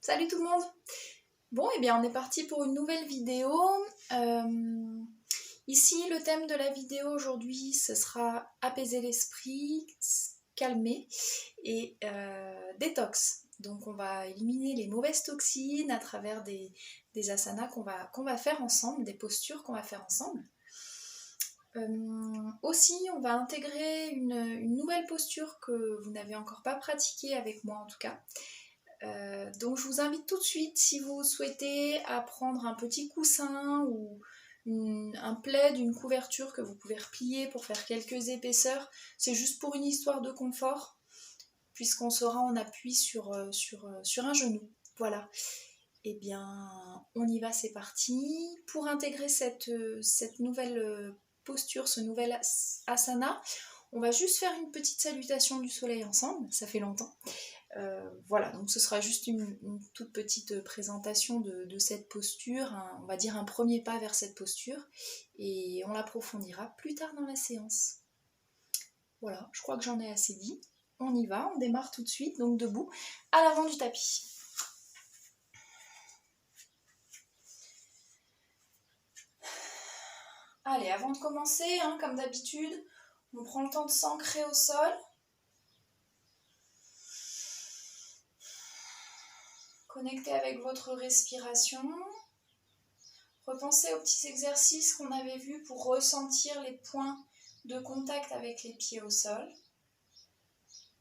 Salut tout le monde. Bon, et bien on est parti pour une nouvelle vidéo. Ici, le thème de la vidéo aujourd'hui, ce sera apaiser l'esprit, calmer et détox. Donc on va éliminer les mauvaises toxines à travers des asanas qu'on va faire ensemble, des postures qu'on va faire ensemble. Aussi, on va intégrer une nouvelle posture que vous n'avez encore pas pratiquée avec moi en tout cas. Donc je vous invite tout de suite, si vous souhaitez, à prendre un petit coussin ou un plaid, une couverture que vous pouvez replier pour faire quelques épaisseurs. C'est juste pour une histoire de confort, puisqu'on sera en appui sur un genou. Voilà. Et bien, on y va, c'est parti. Pour intégrer cette nouvelle posture, ce nouvel asana, on va juste faire une petite salutation du soleil ensemble, ça fait longtemps. Voilà, donc ce sera juste une toute petite présentation de cette posture, on va dire un premier pas vers cette posture, et on l'approfondira plus tard dans la séance. Voilà, je crois que j'en ai assez dit. On y va, on démarre tout de suite, donc debout, à l'avant du tapis. Allez, avant de commencer, comme d'habitude, on prend le temps de s'ancrer au sol. Connectez avec votre respiration. Repensez aux petits exercices qu'on avait vus pour ressentir les points de contact avec les pieds au sol.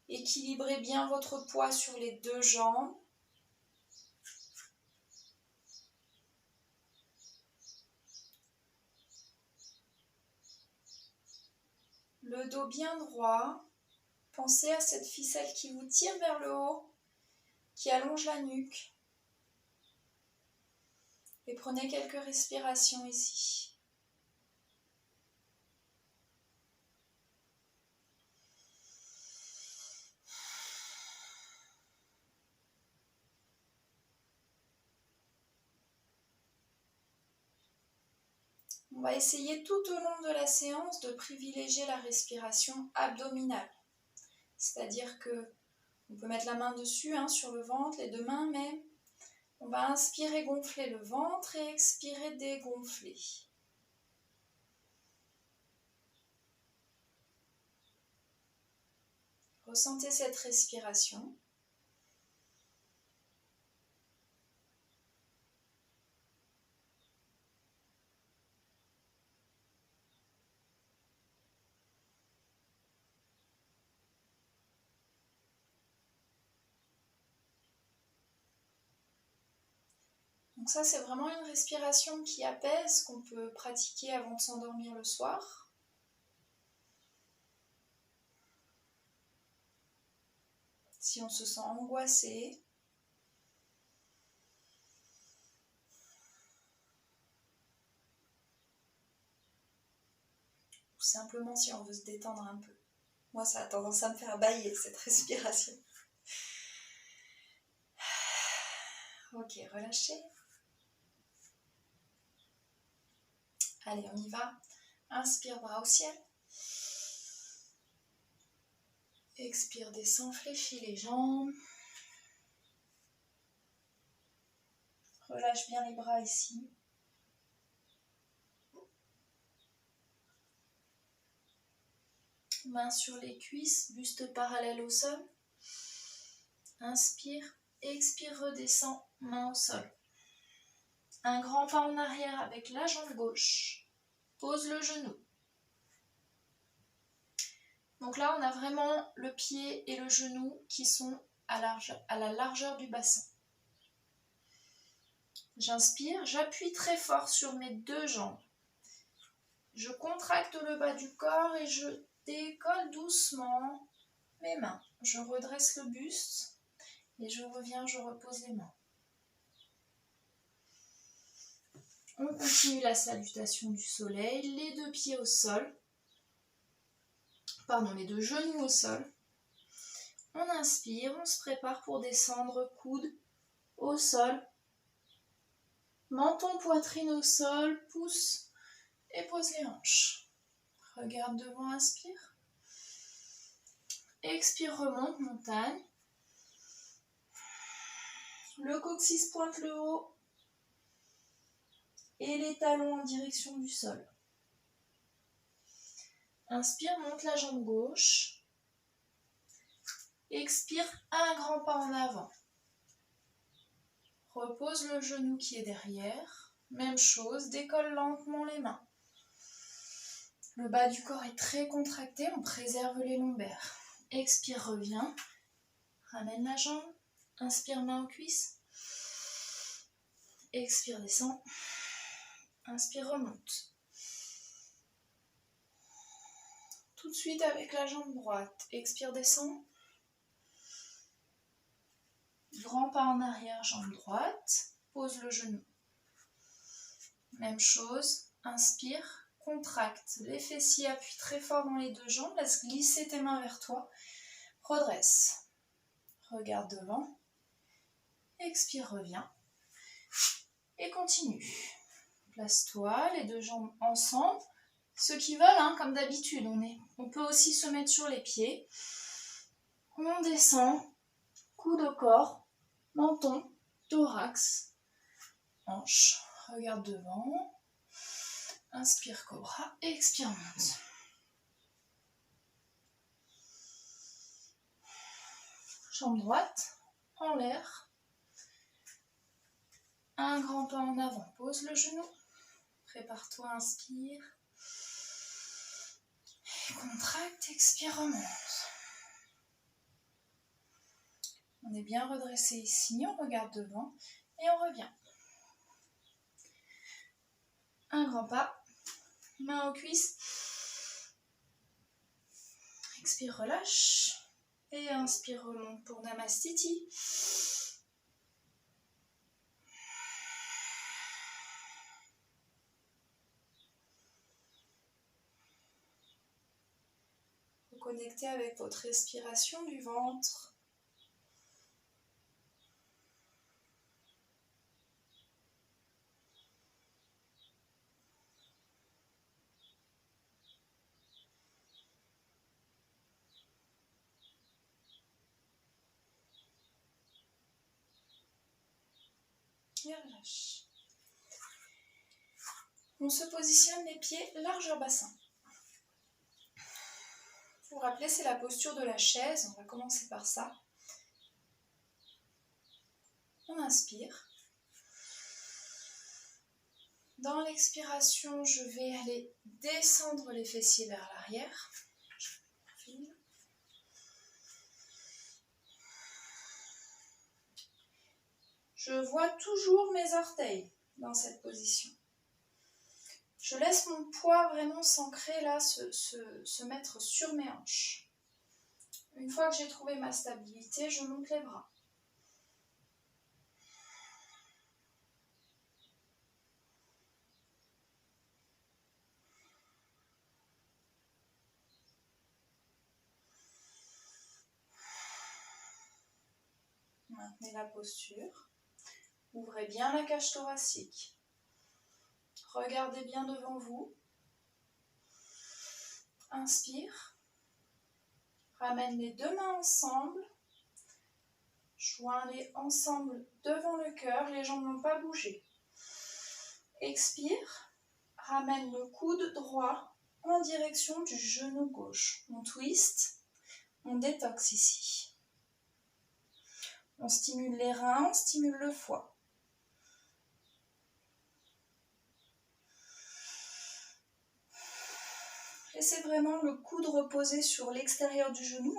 Équilibrez bien votre poids sur les deux jambes. Le dos bien droit. Pensez à cette ficelle qui vous tire vers le haut, qui allonge la nuque. Et prenez quelques respirations ici. On va essayer tout au long de la séance de privilégier la respiration abdominale. C'est-à-dire que on peut mettre la main dessus, sur le ventre, les deux mains, mais on va inspirer, gonfler le ventre et expirer, dégonfler. Ressentez cette respiration. Donc ça, c'est vraiment une respiration qui apaise, qu'on peut pratiquer avant de s'endormir le soir. Si on se sent angoissé, ou simplement si on veut se détendre un peu. Moi, ça a tendance à me faire bâiller, cette respiration. Ok, relâchez. Allez, on y va. Inspire, bras au ciel. Expire, descend, fléchis les jambes. Relâche bien les bras ici. Main sur les cuisses, buste parallèle au sol. Inspire, expire, redescend, main au sol. Un grand pas en arrière avec la jambe gauche. Pose le genou. Donc là, on a vraiment le pied et le genou qui sont à la largeur du bassin. J'inspire, j'appuie très fort sur mes deux jambes. Je contracte le bas du corps et je décolle doucement mes mains. Je redresse le buste et je reviens, je repose les mains. On continue la salutation du soleil, les deux pieds au sol. Les deux genoux au sol. On inspire, on se prépare pour descendre, coude au sol. Menton, poitrine au sol, pouce et pose les hanches. Regarde devant, inspire. Expire, remonte, montagne. Le coccyx pointe le haut et les talons en direction du sol. Inspire, monte la jambe gauche. Expire, un grand pas en avant. Repose le genou qui est derrière. Même chose, décolle lentement les mains. Le bas du corps est très contracté, on préserve les lombaires. Expire, reviens. Ramène la jambe. Inspire, main aux cuisses. Expire, descend. Inspire, remonte. Tout de suite avec la jambe droite. Expire, descend. Grand pas en arrière, jambe droite. Pose le genou. Même chose. Inspire, contracte. Les fessiers, appuie très fort dans les deux jambes. Laisse glisser tes mains vers toi. Redresse. Regarde devant. Expire, reviens. Et continue. Place-toi, les deux jambes ensemble. Ceux qui veulent, comme d'habitude, on peut aussi se mettre sur les pieds. On descend, coude au corps, menton, thorax, hanche. Regarde devant. Inspire, cobra. Expire, monte. Jambe droite, en l'air. Un grand pas en avant. Pose le genou. Prépare-toi, inspire. Contracte, expire, remonte. On est bien redressé ici, on regarde devant et on revient. Un grand pas, main aux cuisses. Expire, relâche. Et inspire, remonte pour Namastiti. Connectez avec votre respiration du ventre. Et relâche. On se positionne les pieds largeur bassin. Vous vous rappelez, c'est la posture de la chaise. On va commencer par ça. On inspire. Dans l'expiration, je vais aller descendre les fessiers vers l'arrière. Je vois toujours mes orteils dans cette position. Je laisse mon poids vraiment s'ancrer là, se mettre sur mes hanches. Une fois que j'ai trouvé ma stabilité, je monte les bras. Maintenez la posture. Ouvrez bien la cage thoracique. Regardez bien devant vous. Inspire. Ramène les deux mains ensemble. Joins-les ensemble devant le cœur. Les jambes n'ont pas bougé. Expire. Ramène le coude droit en direction du genou gauche. On twist. On détoxe ici. On stimule les reins, on stimule le foie. Laissez vraiment le coude reposer sur l'extérieur du genou.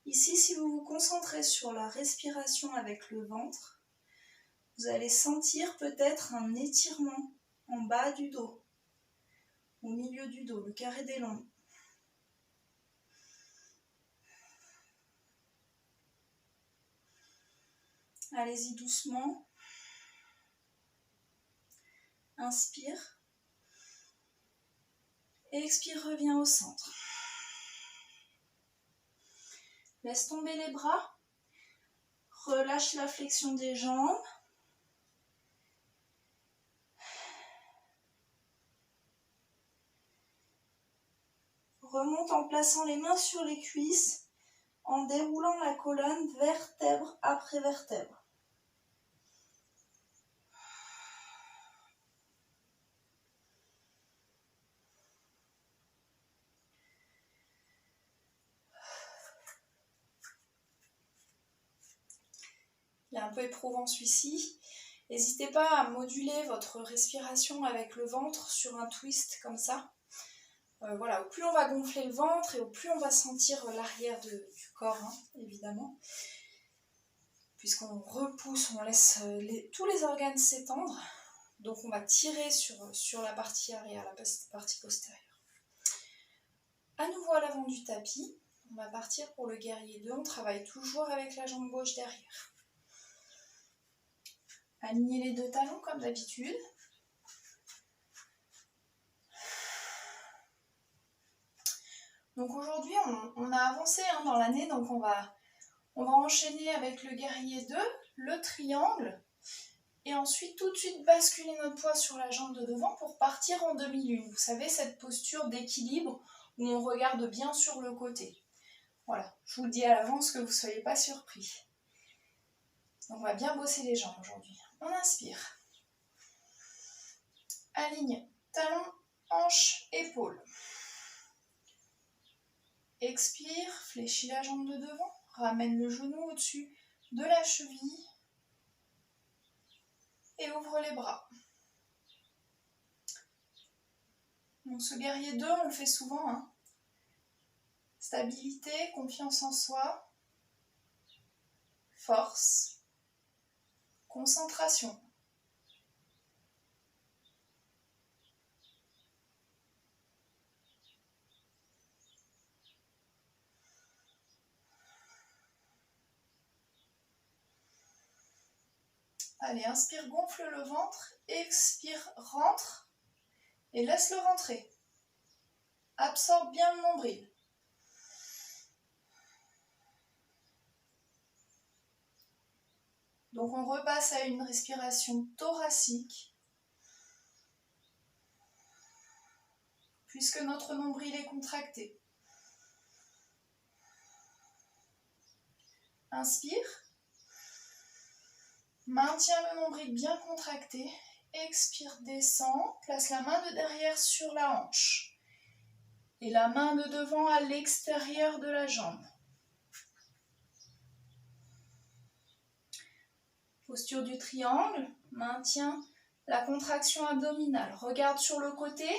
Ici, si vous vous concentrez sur la respiration avec le ventre, vous allez sentir peut-être un étirement en bas du dos, au milieu du dos, le carré des lombes. Allez-y doucement. Inspire. Et expire, reviens au centre. Laisse tomber les bras. Relâche la flexion des jambes. remonte en plaçant les mains sur les cuisses, en déroulant la colonne vertèbre après vertèbre. Il est un peu éprouvant celui-ci. N'hésitez pas à moduler votre respiration avec le ventre sur un twist comme ça. Voilà, au plus on va gonfler le ventre et au plus on va sentir l'arrière du corps, hein, évidemment. Puisqu'on repousse, on laisse tous les organes s'étendre. Donc on va tirer sur la partie arrière, la partie postérieure. À nouveau à l'avant du tapis, on va partir pour le guerrier 2. On travaille toujours avec la jambe gauche derrière. Alignez les deux talons comme d'habitude. Donc aujourd'hui, on a avancé dans l'année, donc on va enchaîner avec le guerrier 2, le triangle, et ensuite tout de suite basculer notre poids sur la jambe de devant pour partir en demi-lune. Vous savez, cette posture d'équilibre où on regarde bien sur le côté. Voilà, je vous le dis à l'avance que vous ne soyez pas surpris. Donc on va bien bosser les jambes aujourd'hui. On inspire. Aligne talons, hanches, épaules. Expire, fléchis la jambe de devant, ramène le genou au-dessus de la cheville et ouvre les bras. Donc ce guerrier 2, on le fait souvent. Hein. Stabilité, confiance en soi, force, concentration. Allez, inspire, gonfle le ventre, expire, rentre et laisse-le rentrer. Absorbe bien le nombril. Donc on repasse à une respiration thoracique, puisque notre nombril est contracté. Inspire, maintiens le nombril bien contracté, expire, descend, place la main de derrière sur la hanche et la main de devant à l'extérieur de la jambe. Posture du triangle, maintiens la contraction abdominale. Regarde sur le côté.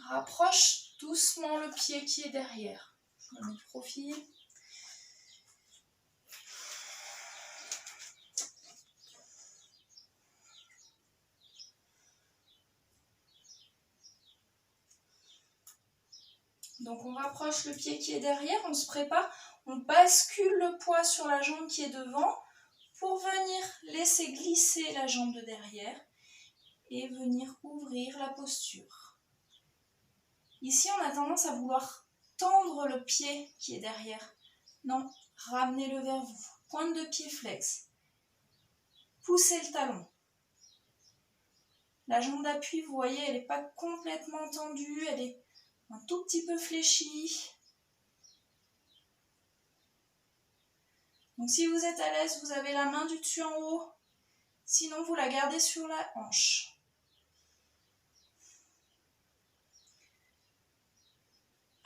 Rapproche doucement le pied qui est derrière. Je me mets de profil. Donc on rapproche le pied qui est derrière, on se prépare, on bascule le poids sur la jambe qui est devant pour venir laisser glisser la jambe de derrière et venir ouvrir la posture. Ici, on a tendance à vouloir tendre le pied qui est derrière. Non, ramenez-le vers vous. Pointe de pied flex. Poussez le talon. La jambe d'appui, vous voyez, elle n'est pas complètement tendue, elle est un tout petit peu fléchie. Donc si vous êtes à l'aise, vous avez la main du dessus en haut. Sinon, vous la gardez sur la hanche.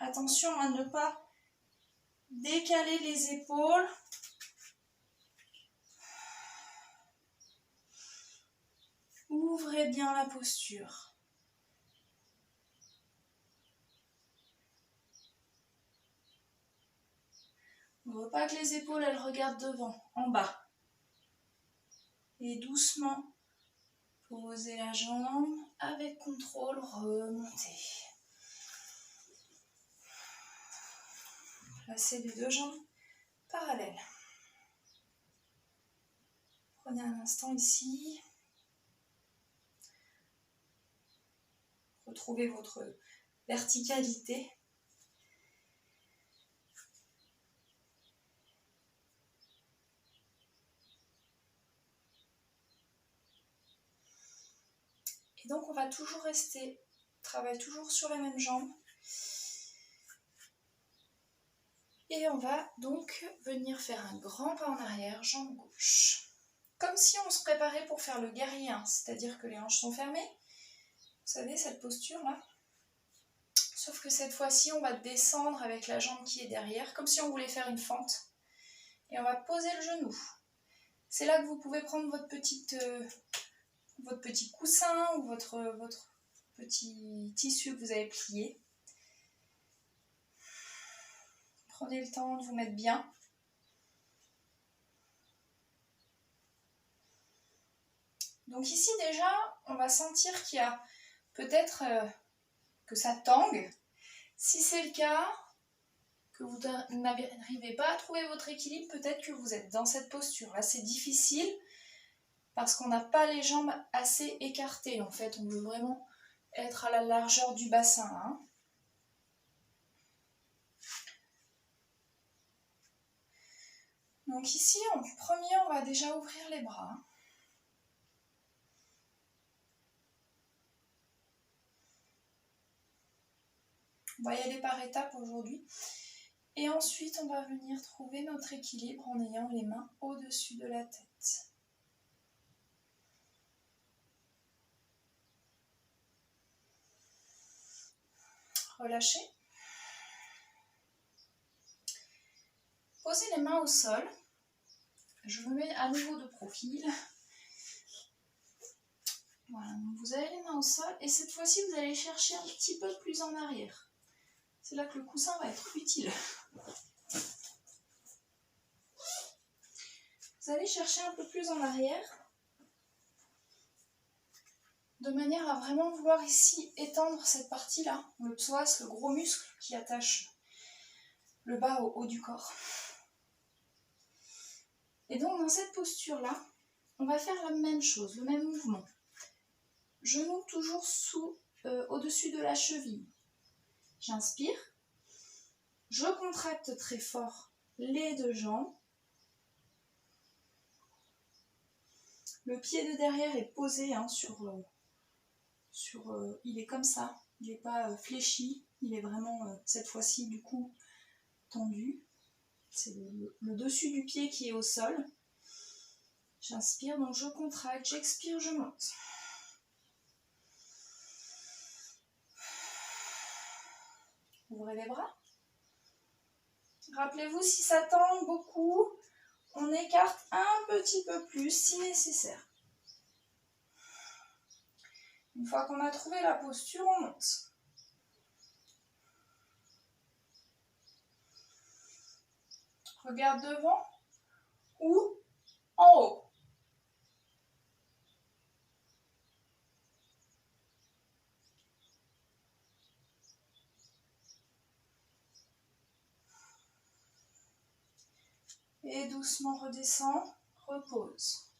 Attention à ne pas décaler les épaules. Ouvrez bien la posture. On ne veut pas que les épaules elles regardent devant, en bas. Et doucement, posez la jambe avec contrôle, remontez. Placez les deux jambes parallèles. Prenez un instant ici. retrouver votre verticalité. Et donc on va toujours rester, travaille toujours sur la même jambe. Et on va donc venir faire un grand pas en arrière, jambe gauche. Comme si on se préparait pour faire le guerrier 1, c'est-à-dire que les hanches sont fermées. Vous savez, cette posture-là. Sauf que cette fois-ci, on va descendre avec la jambe qui est derrière, comme si on voulait faire une fente. Et on va poser le genou. C'est là que vous pouvez prendre votre petit coussin ou votre petit tissu que vous avez plié. Prenez le temps de vous mettre bien. Donc ici déjà, on va sentir qu'il y a peut-être que ça tangue. Si c'est le cas, que vous n'arrivez pas à trouver votre équilibre, peut-être que vous êtes dans cette posture. Là, c'est difficile parce qu'on n'a pas les jambes assez écartées. En fait, on veut vraiment être à la largeur du bassin. Hein. Donc ici, en premier, on va déjà ouvrir les bras. On va y aller par étapes aujourd'hui. Et ensuite, on va venir trouver notre équilibre en ayant les mains au-dessus de la tête. Relâchez. Posez les mains au sol. Je vous mets à nouveau de profil. Voilà, donc vous avez les mains au sol et cette fois-ci, vous allez chercher un petit peu plus en arrière. C'est là que le coussin va être utile. Vous allez chercher un peu plus en arrière de manière à vraiment vouloir ici étendre cette partie-là, le psoas, le gros muscle qui attache le bas au haut du corps. Et donc dans cette posture-là, on va faire la même chose, le même mouvement. Genou toujours au-dessus de la cheville. J'inspire. Je contracte très fort les deux jambes. Le pied de derrière est posé hein, il est comme ça, il n'est pas fléchi, il est vraiment cette fois-ci du coup tendu. C'est le dessus du pied qui est au sol. J'inspire, donc je contracte, j'expire, je monte. Ouvrez les bras. Rappelez-vous, si ça tend beaucoup, on écarte un petit peu plus si nécessaire. Une fois qu'on a trouvé la posture, on monte. Regarde devant ou en haut. Et doucement redescend, repose.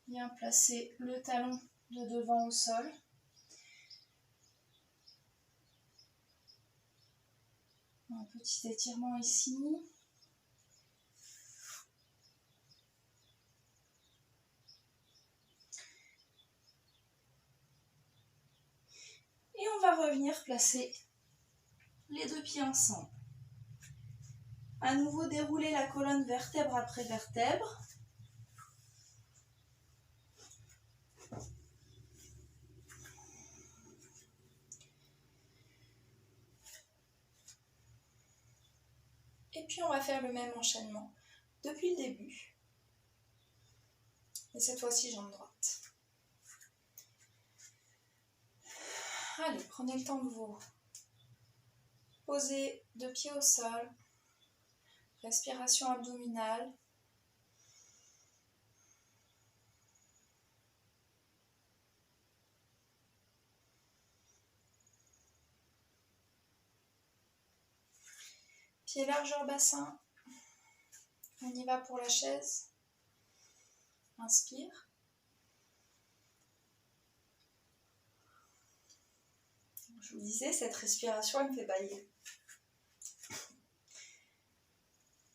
Bien placer le talon de devant au sol. Un petit étirement ici. Et on va revenir placer les deux pieds ensemble. À nouveau dérouler la colonne vertèbre après vertèbre. Et puis on va faire le même enchaînement depuis le début. Et cette fois-ci, jambe droite. Allez, prenez le temps de vous poser deux pieds au sol. Respiration abdominale. Pied largeur bassin. On y va pour la chaise. Inspire. Je vous disais, cette respiration, elle me fait bailler.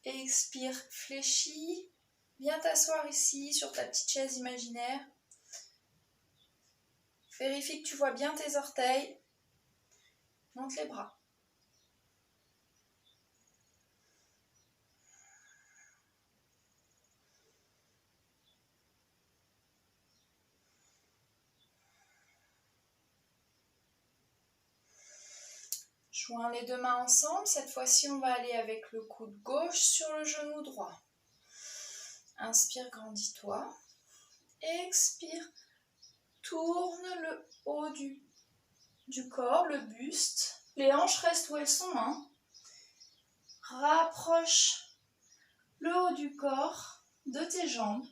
Expire, fléchis. Viens t'asseoir ici, sur ta petite chaise imaginaire. Vérifie que tu vois bien tes orteils. Monte les bras. Joins les deux mains ensemble. Cette fois-ci, on va aller avec le coude gauche sur le genou droit. Inspire, grandis-toi. Expire. Tourne le haut du corps, le buste. Les hanches restent où elles sont. Rapproche le haut du corps de tes jambes,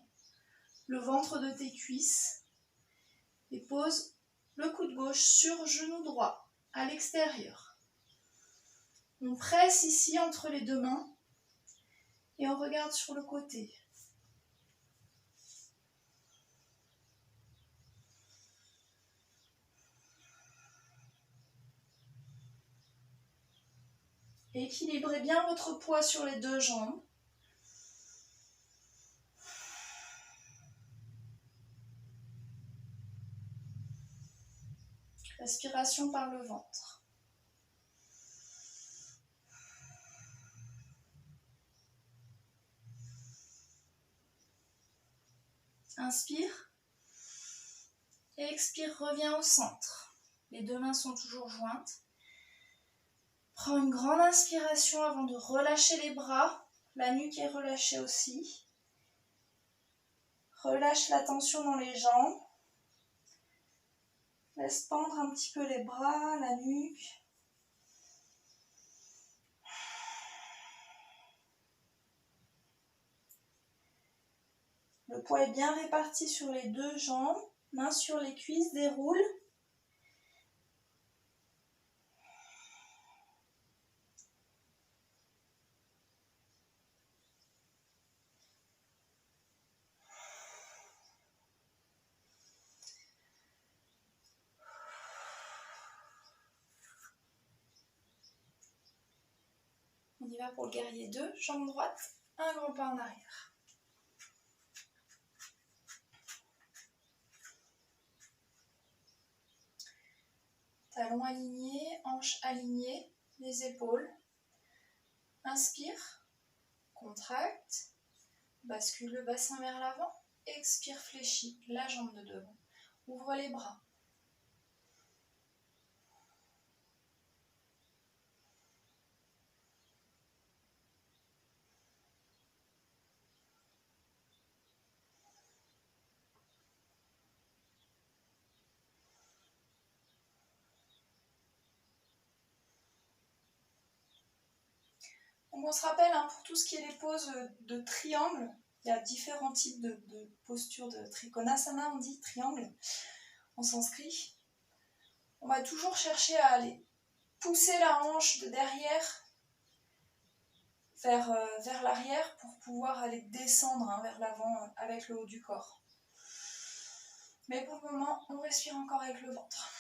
le ventre de tes cuisses. Et pose le coude gauche sur genou droit, à l'extérieur. On presse ici entre les deux mains et on regarde sur le côté. Équilibrez bien votre poids sur les deux jambes. Respiration par le ventre. Inspire. Expire, reviens au centre. Les deux mains sont toujours jointes. Prends une grande inspiration avant de relâcher les bras. La nuque est relâchée aussi. Relâche la tension dans les jambes. Laisse pendre un petit peu les bras, la nuque. Le poids est bien réparti sur les deux jambes. Main sur les cuisses, déroule. On y va pour le guerrier 2, jambe droite, un grand pas en arrière. Talons alignés, hanches alignées, les épaules. Inspire, contracte, bascule le bassin vers l'avant. Expire, fléchis la jambe de devant. Ouvre les bras. Donc on se rappelle, pour tout ce qui est les poses de triangle, il y a différents types de postures de Trikonasana, on dit triangle en sanskrit. On va toujours chercher à aller pousser la hanche de derrière vers l'arrière pour pouvoir aller descendre vers l'avant avec le haut du corps. Mais pour le moment, on respire encore avec le ventre.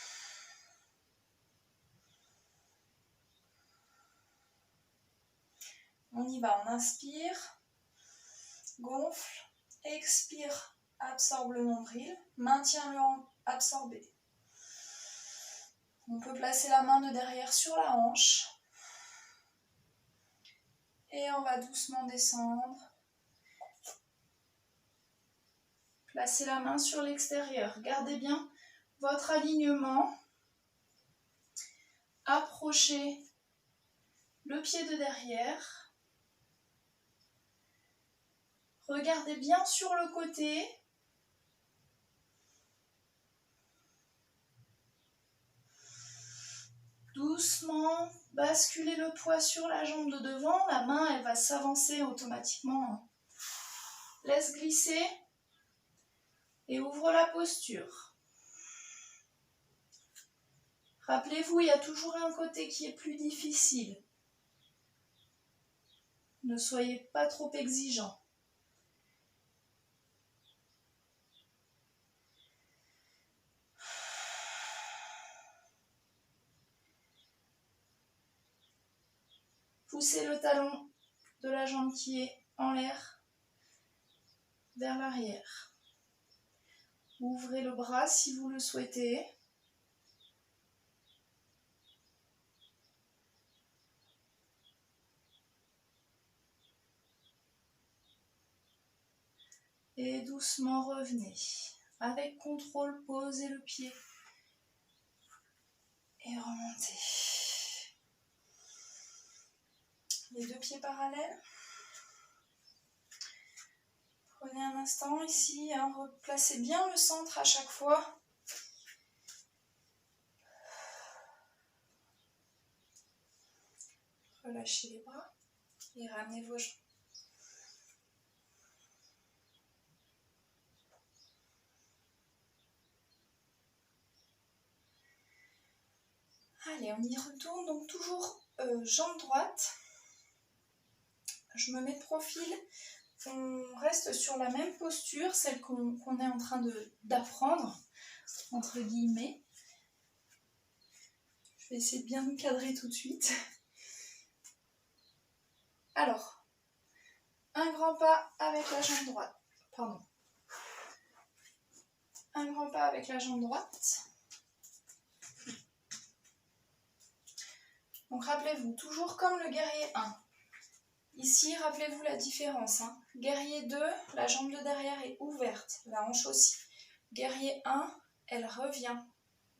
On y va, on inspire, gonfle, expire, absorbe le nombril, maintient le hanche absorbé. On peut placer la main de derrière sur la hanche. Et on va doucement descendre. Placez la main sur l'extérieur. Gardez bien votre alignement. Approchez le pied de derrière. Regardez bien sur le côté. Doucement, basculez le poids sur la jambe de devant. La main, elle va s'avancer automatiquement. Laisse glisser et ouvre la posture. Rappelez-vous, il y a toujours un côté qui est plus difficile. Ne soyez pas trop exigeant. Poussez le talon de la jambe qui est en l'air vers l'arrière. Ouvrez le bras si vous le souhaitez. Et doucement revenez. Avec contrôle, posez le pied. Et remontez. Les deux pieds parallèles. Prenez un instant ici, replacez bien le centre à chaque fois. Relâchez les bras et ramenez vos jambes. Allez, on y retourne, donc toujours jambe droite. Je me mets de profil, on reste sur la même posture, celle qu'on est en train d'apprendre, entre guillemets. Je vais essayer de bien me cadrer tout de suite. Alors, un grand pas avec la jambe droite. Pardon. Un grand pas avec la jambe droite. Donc rappelez-vous, toujours comme le guerrier 1. Ici, rappelez-vous la différence. Guerrier 2, la jambe de derrière est ouverte, la hanche aussi. Guerrier 1, elle revient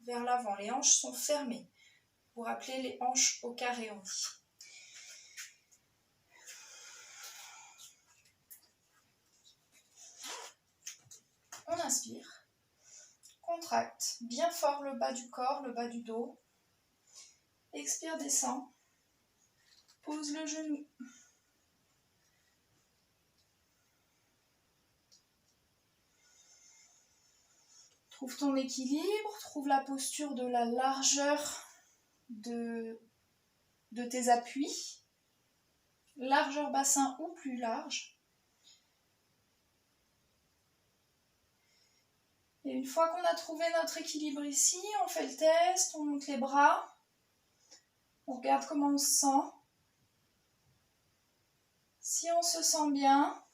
vers l'avant. Les hanches sont fermées. Vous rappelez les hanches au carré, on dit. On inspire. Contracte bien fort le bas du corps, le bas du dos. Expire, descend. Pose le genou. Trouve ton équilibre, trouve la posture de la largeur de tes appuis. Largeur bassin ou plus large. Et une fois qu'on a trouvé notre équilibre ici, on fait le test, on monte les bras. On regarde comment on se sent. Si on se sent bien,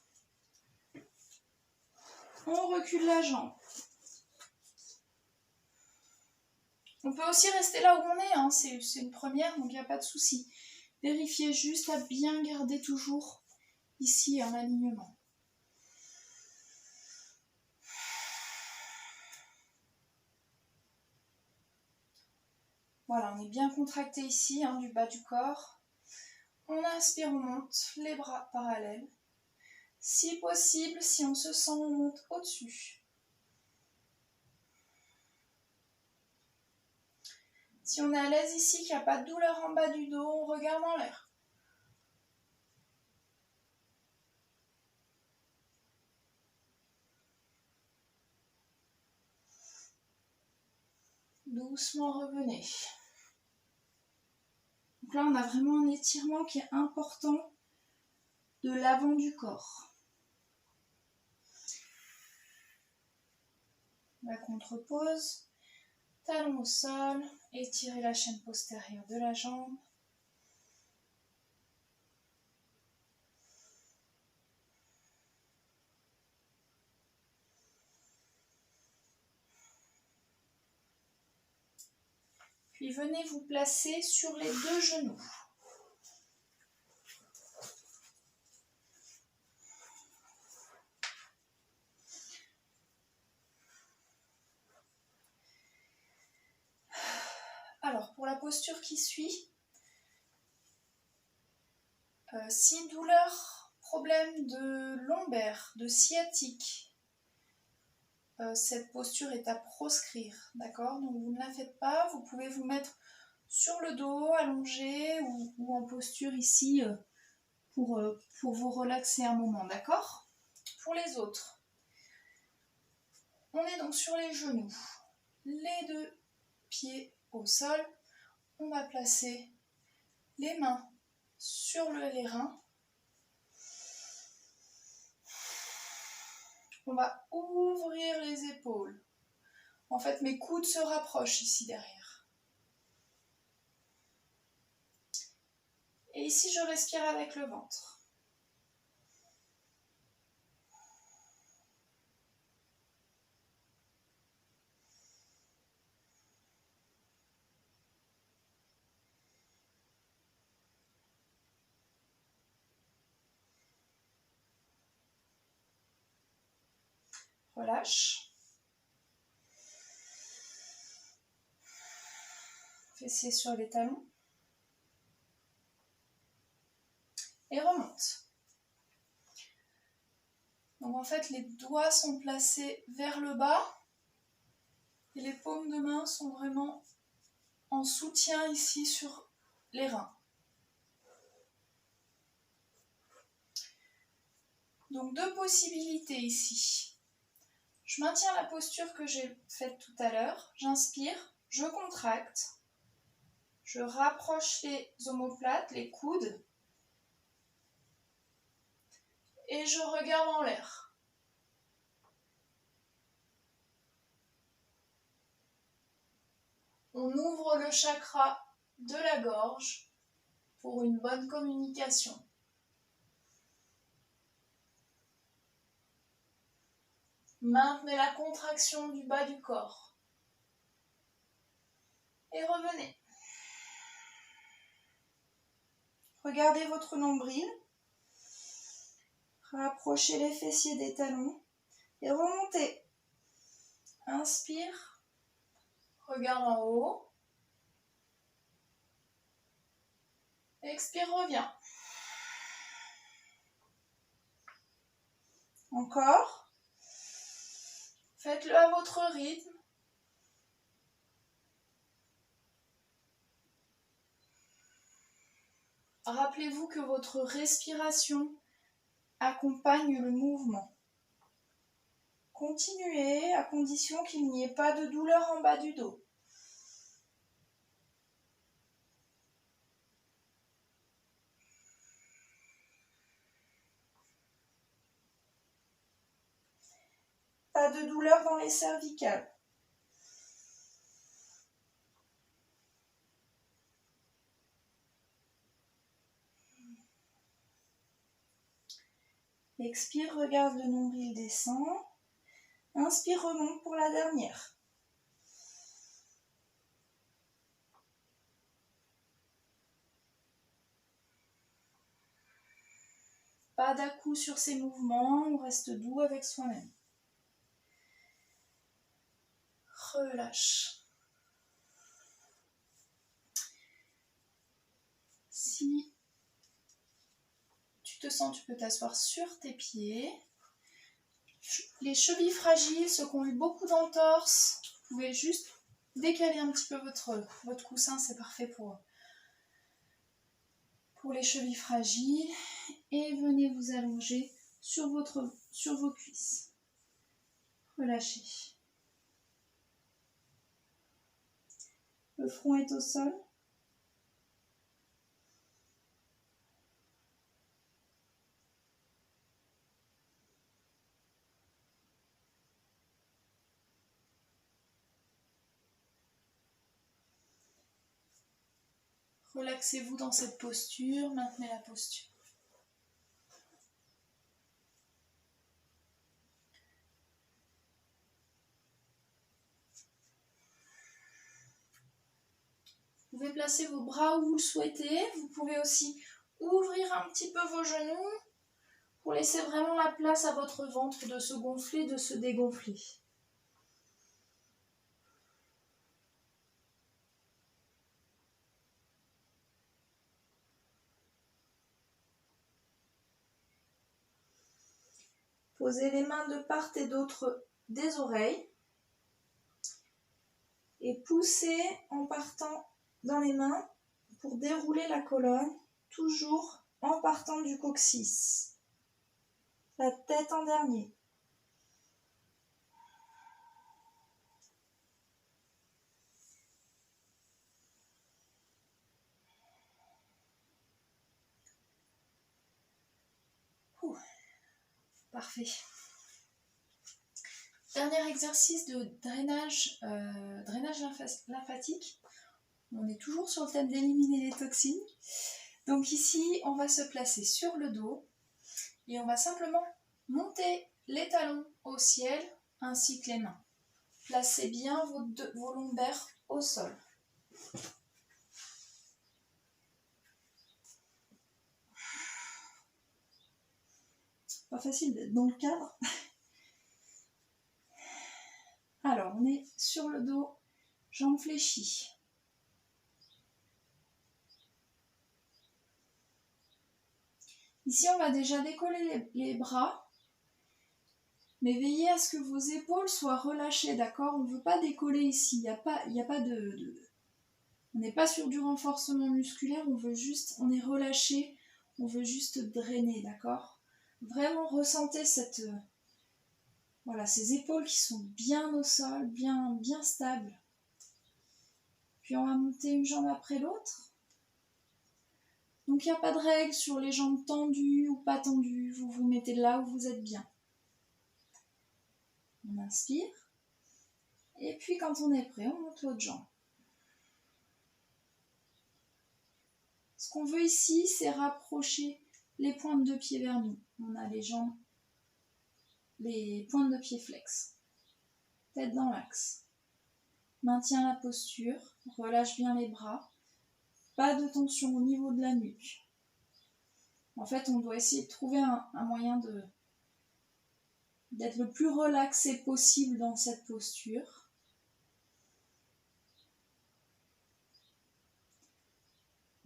on recule la jambe. On peut aussi rester là où on est, c'est une première, donc il n'y a pas de souci. Vérifiez juste à bien garder toujours ici un alignement. Voilà, on est bien contracté ici, du bas du corps. On inspire, on monte les bras parallèles. Si possible, si on se sent, on monte au-dessus. Si on est à l'aise ici, qu'il n'y a pas de douleur en bas du dos, on regarde en l'air. Doucement revenez. Donc là, on a vraiment un étirement qui est important de l'avant du corps. La contre-pose, talon au sol, étirez la chaîne postérieure de la jambe. Puis venez vous placer sur les deux genoux. Alors, pour la posture qui suit, si douleur, problème de lombaire, de sciatique, cette posture est à proscrire, d'accord? Donc vous ne la faites pas, vous pouvez vous mettre sur le dos, allongé ou en posture ici pour vous relaxer un moment, d'accord? Pour les autres, on est donc sur les genoux, les deux pieds au sol, on va placer les mains sur les reins. On va ouvrir les épaules. En fait, mes coudes se rapprochent ici derrière. Et Et ici, je respire avec le ventre. Relâche. Fessiers sur les talons. Et remonte. Donc en fait, les doigts sont placés vers le bas et les paumes de main sont vraiment en soutien ici sur les reins. Donc deux possibilités ici. Je maintiens la posture que j'ai faite tout à l'heure. J'inspire, je contracte, je rapproche les omoplates, les coudes et je regarde en l'air. On ouvre le chakra de la gorge pour une bonne communication. Maintenez la contraction du bas du corps. Et revenez. Regardez votre nombril. Rapprochez les fessiers des talons. Et remontez. Inspire. Regarde en haut. Expire, reviens. Encore. Faites-le à votre rythme. Rappelez-vous que votre respiration accompagne le mouvement. Continuez à condition qu'il n'y ait pas de douleur en bas du dos. Pas de douleur dans les cervicales. Expire, regarde le nombril descend. Inspire, remonte pour la dernière. Pas d'à-coups sur ces mouvements, on reste doux avec soi-même. Relâche. Si tu te sens, tu peux t'asseoir sur tes pieds. Les chevilles fragiles, ceux qui ont eu beaucoup d'entorses, vous pouvez juste décaler un petit peu votre coussin, c'est parfait pour les chevilles fragiles. Et venez vous allonger sur vos cuisses. Relâchez. Le front est au sol. Relaxez-vous dans cette posture, maintenez la posture. Vous pouvez placer vos bras où vous le souhaitez. Vous pouvez aussi ouvrir un petit peu vos genoux pour laisser vraiment la place à votre ventre de se gonfler, de se dégonfler. Posez les mains de part et d'autre des oreilles et poussez en partant dans les mains pour dérouler la colonne, toujours en partant du coccyx. La tête en dernier. Parfait. Dernier exercice de drainage lymphatique. On est toujours sur le thème d'éliminer les toxines. Donc ici, on va se placer sur le dos et on va simplement monter les talons au ciel ainsi que les mains. Placez bien vos lombaires au sol. Pas facile d'être dans le cadre. Alors, on est sur le dos, jambes fléchies. Ici, on va déjà décoller les bras. Mais veillez à ce que vos épaules soient relâchées, d'accord? On ne veut pas décoller ici. Il n'y a pas On n'est pas sur du renforcement musculaire, on est relâché, on veut juste drainer, d'accord? Vraiment ressentez ces épaules qui sont bien au sol, bien stables. Puis on va monter une jambe après l'autre. Donc il n'y a pas de règle sur les jambes tendues ou pas tendues, vous vous mettez là où vous êtes bien. On inspire. Et puis quand on est prêt, on monte l'autre jambe. Ce qu'on veut ici, c'est rapprocher les pointes de pied vers nous. On a les jambes, les pointes de pied flex. Tête dans l'axe. Maintiens la posture, relâche bien les bras. Pas de tension au niveau de la nuque. En fait, on doit essayer de trouver un moyen d'être le plus relaxé possible dans cette posture.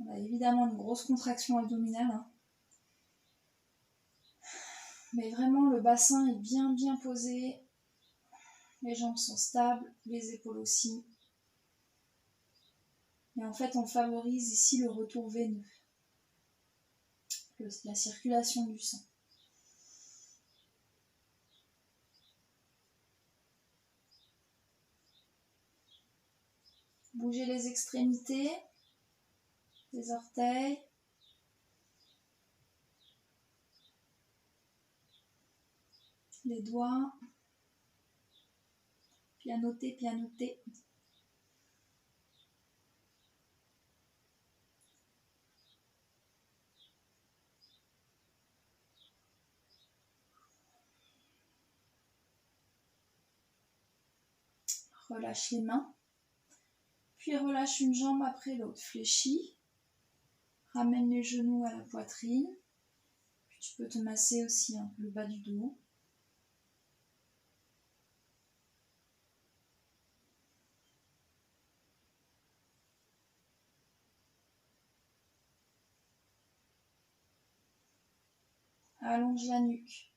On a évidemment une grosse contraction abdominale. Mais vraiment, le bassin est bien posé. Les jambes sont stables, les épaules aussi. Et en fait, on favorise ici le retour veineux, la circulation du sang. Bougez les extrémités, les orteils. Les doigts. Pianoter. Relâche les mains. Puis relâche une jambe après l'autre. Fléchis. Ramène les genoux à la poitrine. Puis tu peux te masser aussi le bas du dos. Allonge la nuque.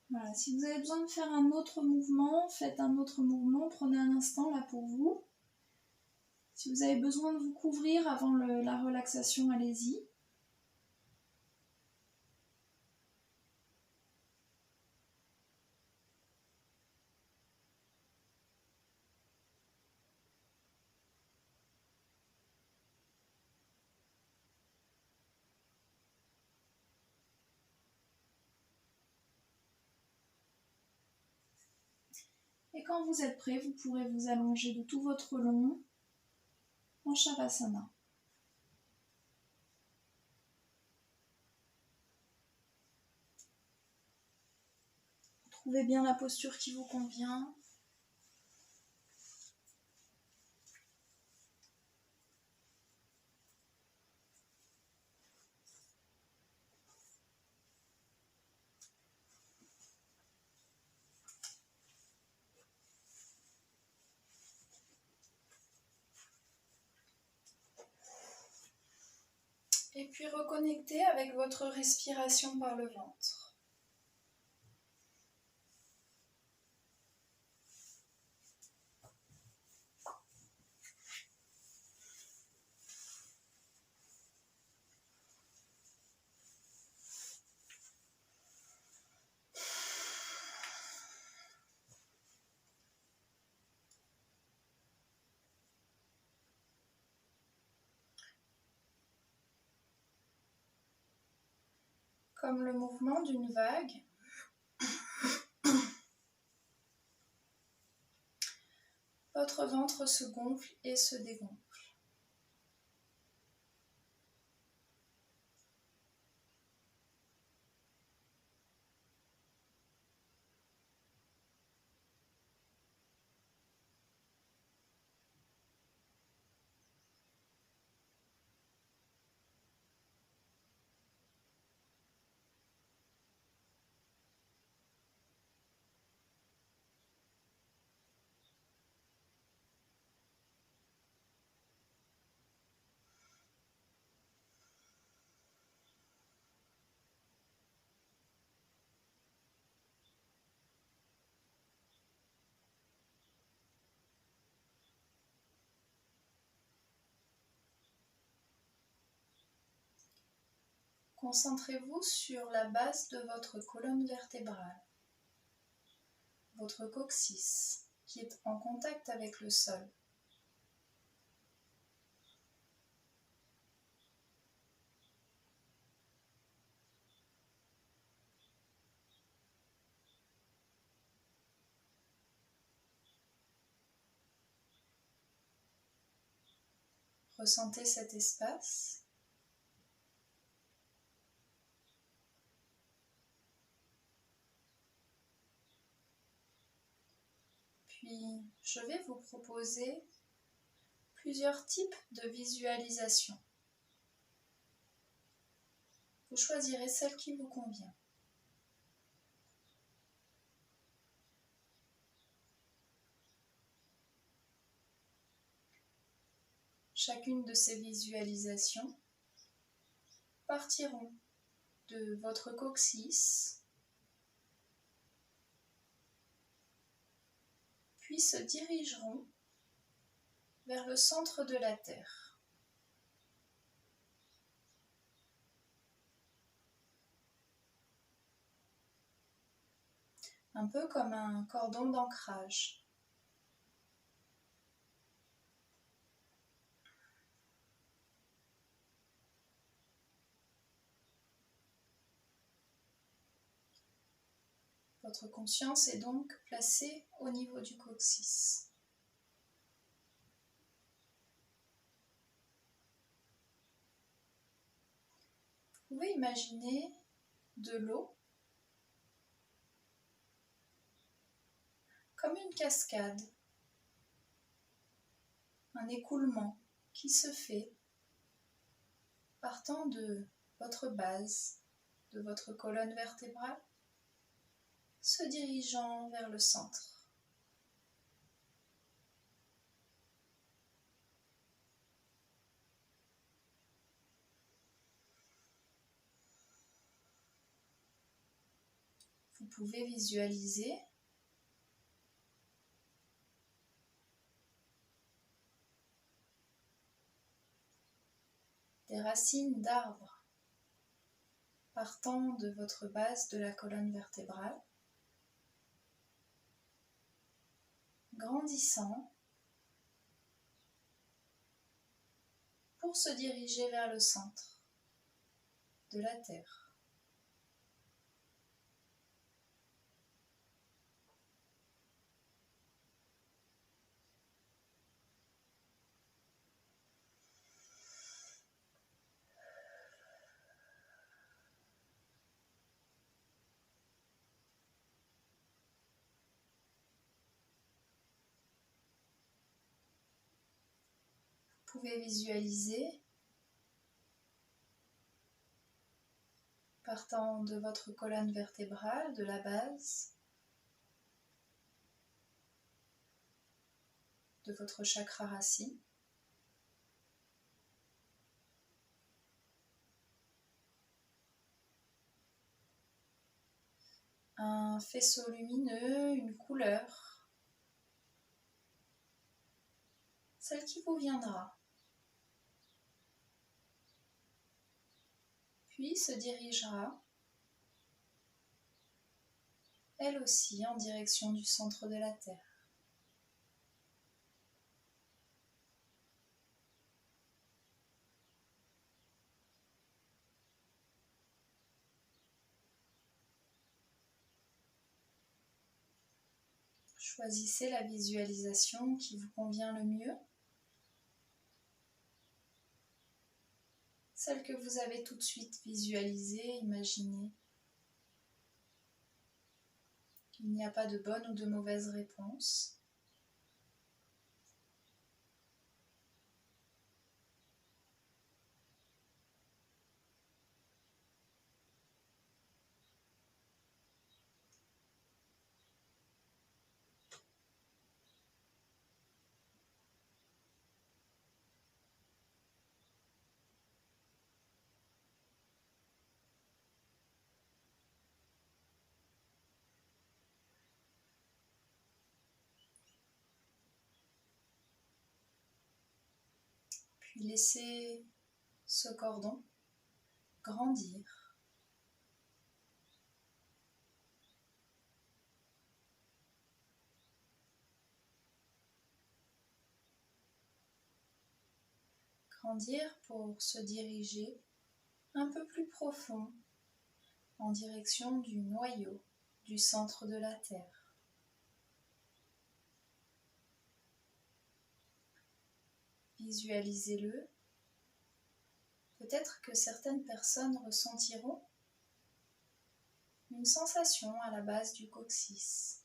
Voilà, si vous avez besoin de faire un autre mouvement, faites un autre mouvement, prenez un instant là pour vous. Si vous avez besoin de vous couvrir avant la relaxation, allez-y. Et quand vous êtes prêt, vous pourrez vous allonger de tout votre long en Shavasana. Trouvez bien la posture qui vous convient. Et puis reconnectez avec votre respiration par le ventre. comme le mouvement d'une vague. Votre ventre se gonfle et se dégonfle. Concentrez-vous sur la base de votre colonne vertébrale, votre coccyx, qui est en contact avec le sol. Ressentez cet espace. Puis, je vais vous proposer plusieurs types de visualisation. Vous choisirez celle qui vous convient. Chacune de ces visualisations partiront de votre coccyx, puis se dirigeront vers le centre de la Terre. Un peu comme un cordon d'ancrage. Votre conscience est donc placée au niveau du coccyx. Vous pouvez imaginer de l'eau comme une cascade, un écoulement qui se fait partant de votre base, de votre colonne vertébrale, se dirigeant vers le centre. Vous pouvez visualiser des racines d'arbres partant de votre base de la colonne vertébrale, grandissant pour se diriger vers le centre de la Terre. Vous pouvez visualiser, partant de votre colonne vertébrale, de la base, de votre chakra racine, un faisceau lumineux, une couleur, celle qui vous viendra. Puis se dirigera, elle aussi, en direction du centre de la Terre. Choisissez la visualisation qui vous convient le mieux. Celle que vous avez tout de suite visualisée, imaginée. Il n'y a pas de bonne ou de mauvaise réponse. Puis laissez ce cordon grandir. Grandir pour se diriger un peu plus profond en direction du noyau, du centre de la Terre. Visualisez-le. Peut-être que certaines personnes ressentiront une sensation à la base du coccyx.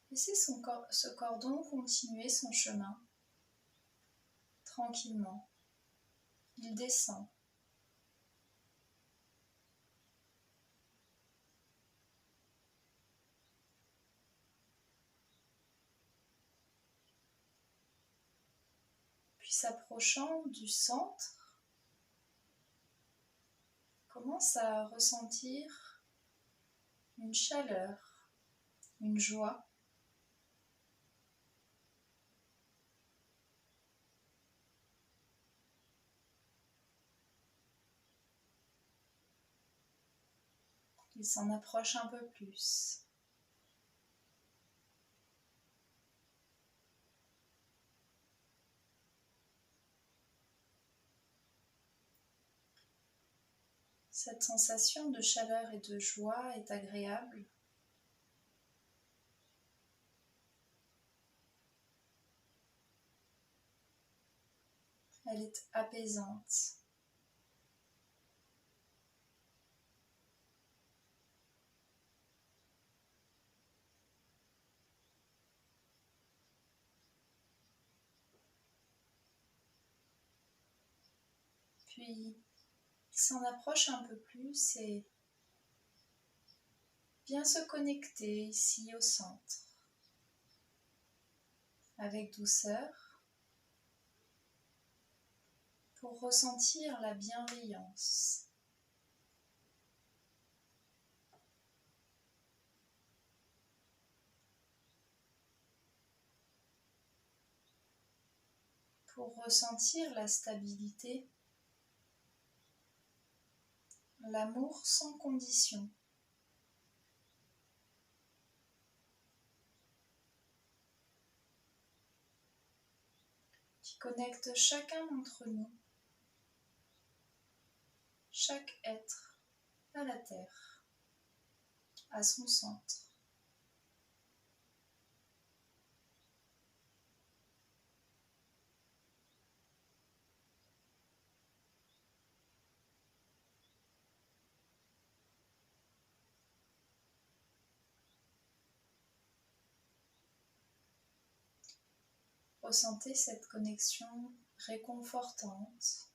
Laissez ce cordon continuer son chemin tranquillement. Il descend. Puis s'approchant du centre, commence à ressentir une chaleur, une joie. Il s'en approche un peu plus. Cette sensation de chaleur et de joie est agréable. Elle est apaisante. Puis, il s'en approche un peu plus et vient se connecter ici au centre. Avec douceur, pour ressentir la bienveillance. Pour ressentir la stabilité, l'amour sans condition. Qui connecte chacun d'entre nous, chaque être à la Terre, à son centre. Ressentez cette connexion réconfortante,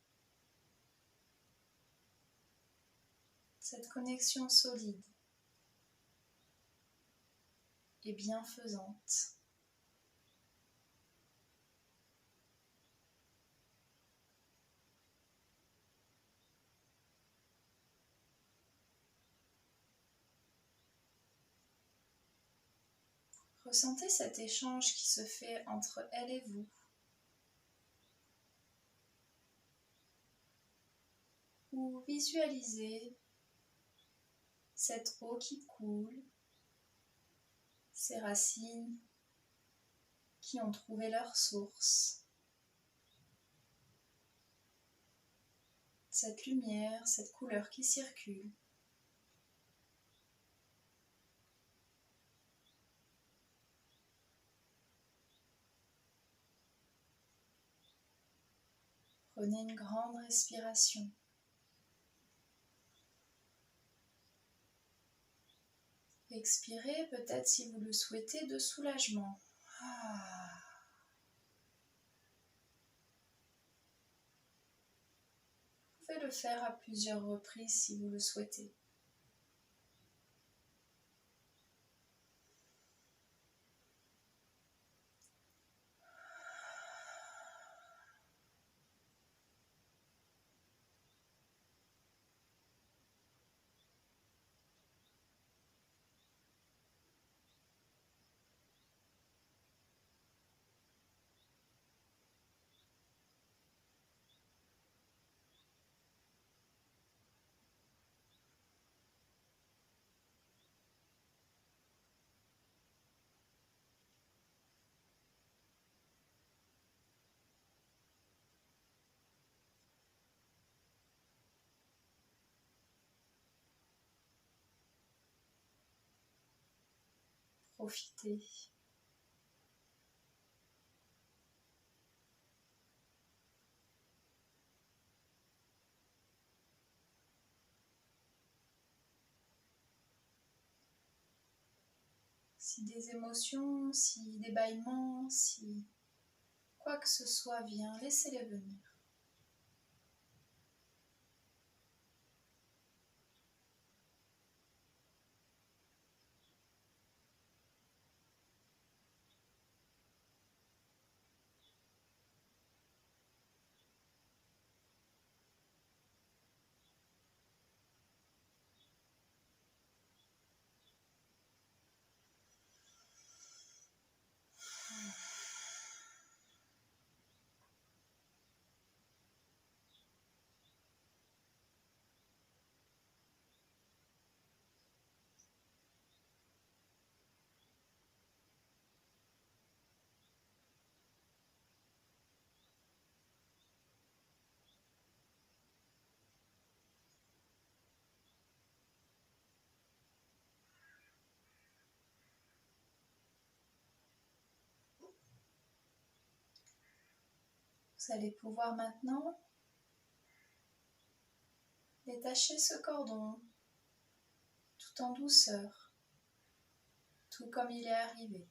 cette connexion solide et bienfaisante. Ressentez cet échange qui se fait entre elle et vous. Ou visualisez cette eau qui coule, ses racines qui ont trouvé leur source. Cette lumière, cette couleur qui circule. Prenez une grande respiration. Expirez peut-être si vous le souhaitez de soulagement. Vous pouvez le faire à plusieurs reprises si vous le souhaitez. Profitez. Si des émotions, si des bâillements, si quoi que ce soit vient, laissez-les venir. Vous allez pouvoir maintenant détacher ce cordon tout en douceur, tout comme il est arrivé.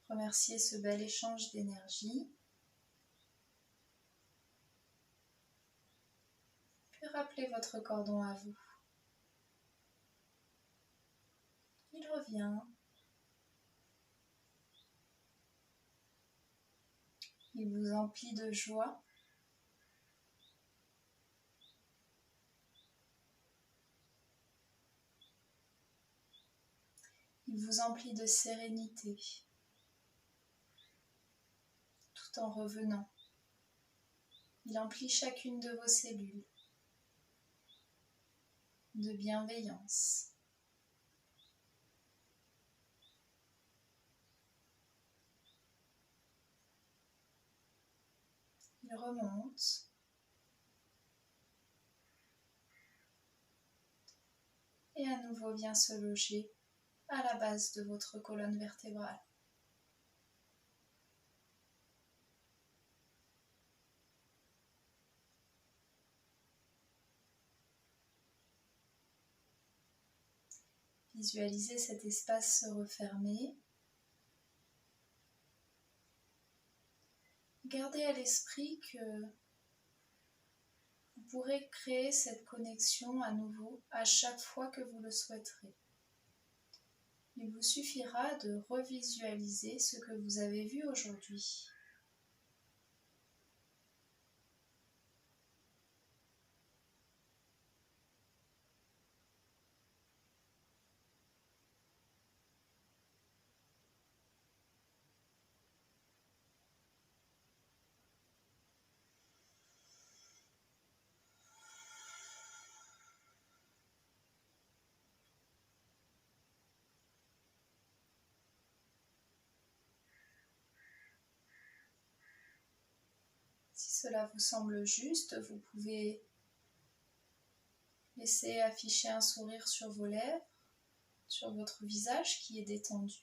Remerciez ce bel échange d'énergie. Puis rappelez votre cordon à vous. Il revient. Il vous emplit de joie. Il vous emplit de sérénité, tout en revenant. Il emplit chacune de vos cellules de bienveillance. Il remonte. Et à nouveau vient se loger à la base de votre colonne vertébrale. Visualisez cet espace se refermer. Gardez à l'esprit que vous pourrez créer cette connexion à nouveau à chaque fois que vous le souhaiterez. Il vous suffira de revisualiser ce que vous avez vu aujourd'hui. Si cela vous semble juste, vous pouvez laisser afficher un sourire sur vos lèvres, sur votre visage qui est détendu.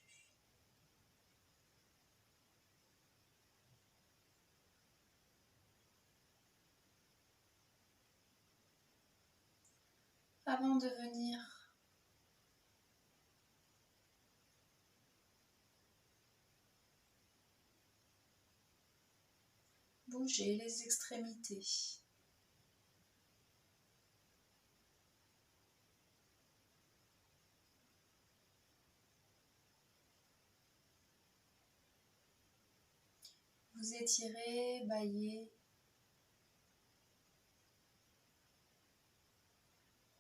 Avant de venir bouger les extrémités. Vous étirez, baillez,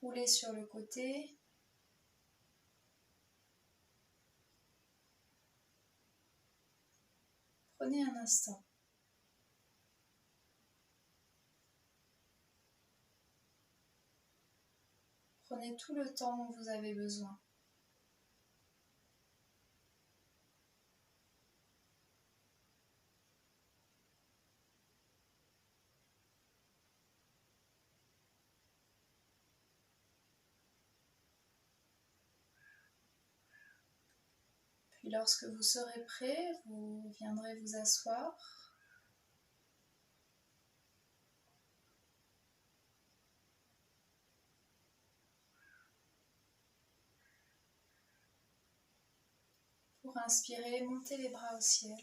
roulez sur le côté. Prenez un instant. Prenez tout le temps dont vous avez besoin. Puis lorsque vous serez prêt, vous viendrez vous asseoir. Pour inspirer, montez les bras au ciel.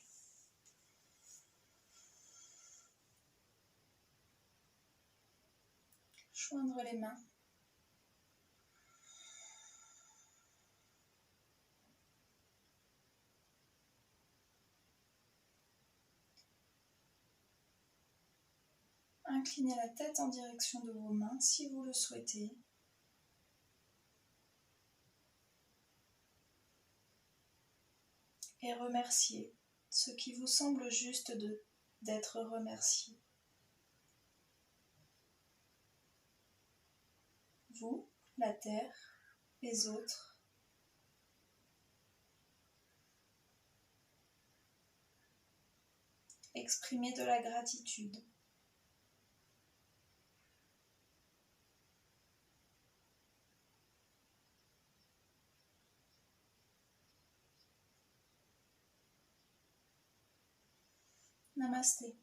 Joindre les mains. Inclinez la tête en direction de vos mains si vous le souhaitez. Et remerciez ce qui vous semble juste d'être remercié. Vous, la terre, les autres. Exprimez de la gratitude. Namasté.